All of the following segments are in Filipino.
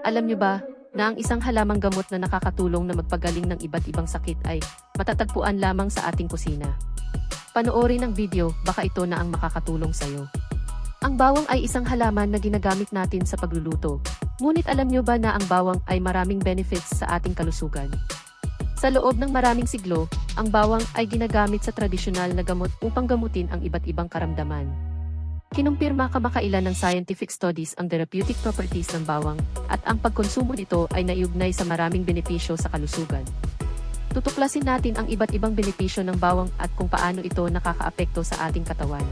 Alam niyo ba na ang isang halamang gamot na nakakatulong na magpagaling ng iba't ibang sakit ay matatagpuan lamang sa ating kusina? Panoorin ang video, baka ito na ang makakatulong sa'yo. Ang bawang ay isang halaman na ginagamit natin sa pagluluto. Ngunit alam niyo ba na ang bawang ay maraming benefits sa ating kalusugan? Sa loob ng maraming siglo, ang bawang ay ginagamit sa tradisyonal na gamot upang gamutin ang iba't ibang karamdaman. Kinumpirma kamakailan ng scientific studies ang therapeutic properties ng bawang at ang pagkonsumo nito ay naiugnay sa maraming benepisyo sa kalusugan. Tutuklasin natin ang iba't ibang benepisyo ng bawang at kung paano ito nakakaapekto sa ating katawan.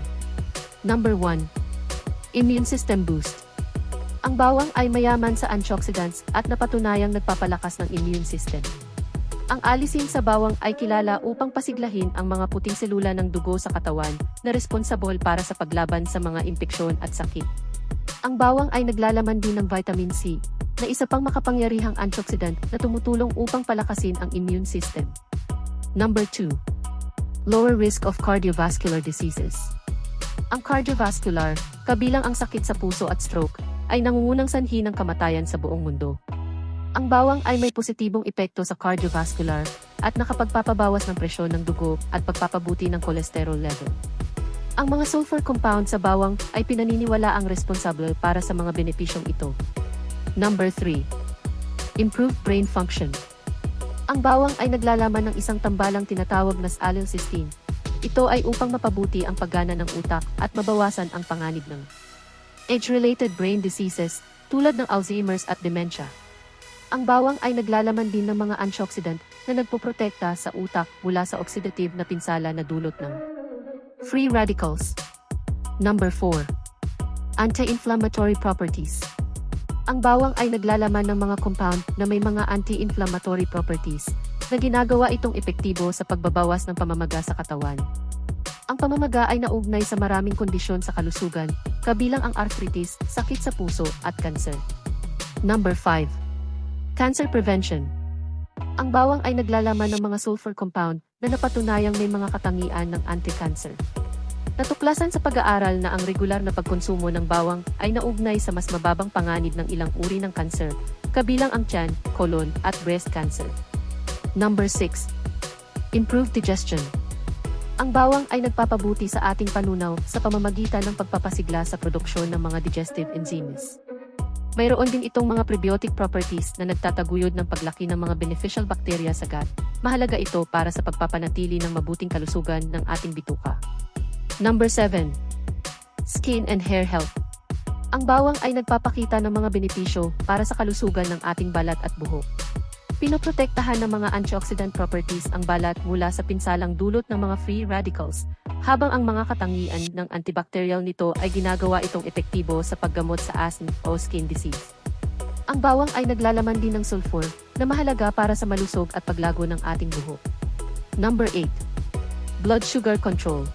Number 1. Immune System Boost. Ang bawang ay mayaman sa antioxidants at napatunayang nagpapalakas ng immune system. Ang alisin sa bawang ay kilala upang pasiglahin ang mga puting selula ng dugo sa katawan na responsable para sa paglaban sa mga impeksyon at sakit. Ang bawang ay naglalaman din ng vitamin C, na isa pang makapangyarihang antioxidant na tumutulong upang palakasin ang immune system. Number 2. Lower risk of cardiovascular diseases. Ang cardiovascular, kabilang ang sakit sa puso at stroke, ay nangungunang sanhi ng kamatayan sa buong mundo. Ang bawang ay may positibong epekto sa cardiovascular at nakapagpapabawas ng presyon ng dugo at pagpapabuti ng cholesterol level. Ang mga sulfur compound sa bawang ay pinaniniwala ang responsable para sa mga benepisyong ito. Number 3. Improved brain function. Ang bawang ay naglalaman ng isang tambalang tinatawag na acetylcysteine. Ito ay upang mapabuti ang paggana ng utak at mabawasan ang panganib ng age-related brain diseases tulad ng Alzheimer's at dementia. Ang bawang ay naglalaman din ng mga antioxidant na nagpoprotekta sa utak mula sa oxidative na pinsala na dulot ng free radicals. Number 4. Anti-inflammatory properties. Ang bawang ay naglalaman ng mga compound na may mga anti-inflammatory properties na ginagawa itong epektibo sa pagbabawas ng pamamaga sa katawan. Ang pamamaga ay naugnay sa maraming kondisyon sa kalusugan, kabilang ang arthritis, sakit sa puso, at kanser. Number 5. Cancer prevention. Ang bawang ay naglalaman ng mga sulfur compound na napatunayang may mga katangian ng anti-cancer. Natuklasan sa pag-aaral na ang regular na pagkonsumo ng bawang ay naugnay sa mas mababang panganib ng ilang uri ng kanser, kabilang ang tiyan, colon, at breast cancer. Number 6. Improved digestion. Ang bawang ay nagpapabuti sa ating panunaw sa pamamagitan ng pagpapasigla sa produksyon ng mga digestive enzymes. Mayroon din itong mga prebiotic properties na nagtataguyod ng paglaki ng mga beneficial bacteria sa gut. Mahalaga ito para sa pagpapanatili ng mabuting kalusugan ng ating bituka. Number 7. Skin and hair health. Ang bawang ay nagpapakita ng mga benepisyo para sa kalusugan ng ating balat at buhok. Pinoprotektahan ng mga antioxidant properties ang balat mula sa pinsalang dulot ng mga free radicals, habang ang mga katangian ng antibacterial nito ay ginagawa itong epektibo sa paggamot sa asthma o skin disease. Ang bawang ay naglalaman din ng sulfur na mahalaga para sa malusog at paglago ng ating buhok. Number 8. Blood sugar control.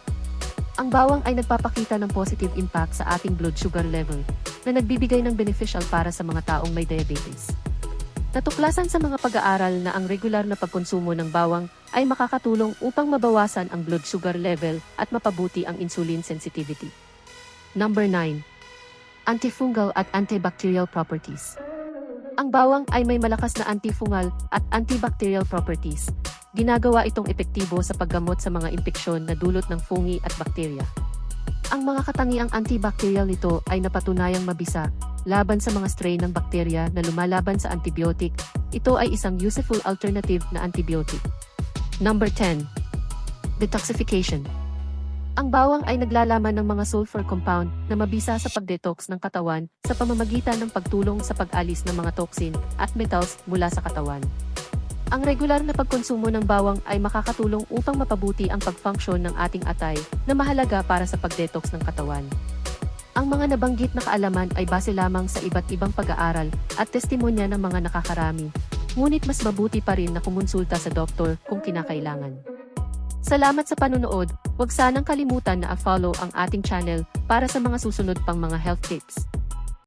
Ang bawang ay nagpapakita ng positive impact sa ating blood sugar level na nagbibigay ng beneficial para sa mga taong may diabetes. Natuklasan sa mga pag-aaral na ang regular na pagkonsumo ng bawang ay makakatulong upang mabawasan ang blood sugar level at mapabuti ang insulin sensitivity. Number 9. Antifungal at antibacterial properties. Ang bawang ay may malakas na antifungal at antibacterial properties. Ginagawa itong epektibo sa paggamot sa mga impeksyon na dulot ng fungi at bakterya. Ang mga katangiang antibacterial nito ay napatunayang mabisa laban sa mga strain ng bakterya na lumalaban sa antibiotic. Ito ay isang useful alternative na antibiotic. Number 10. Detoxification. Ang bawang ay naglalaman ng mga sulfur compound na mabisa sa pag-detox ng katawan sa pamamagitan ng pagtulong sa pag-alis ng mga toxin at metals mula sa katawan. Ang regular na pagkonsumo ng bawang ay makakatulong upang mapabuti ang pag-function ng ating atay na mahalaga para sa pag-detox ng katawan. Ang mga nabanggit na kaalaman ay base lamang sa iba't ibang pag-aaral at testimonya ng mga nakakarami, ngunit mas mabuti pa rin na kumonsulta sa doktor kung kinakailangan. Salamat sa panunood, huwag sanang kalimutan na i-follow ang ating channel para sa mga susunod pang mga health tips.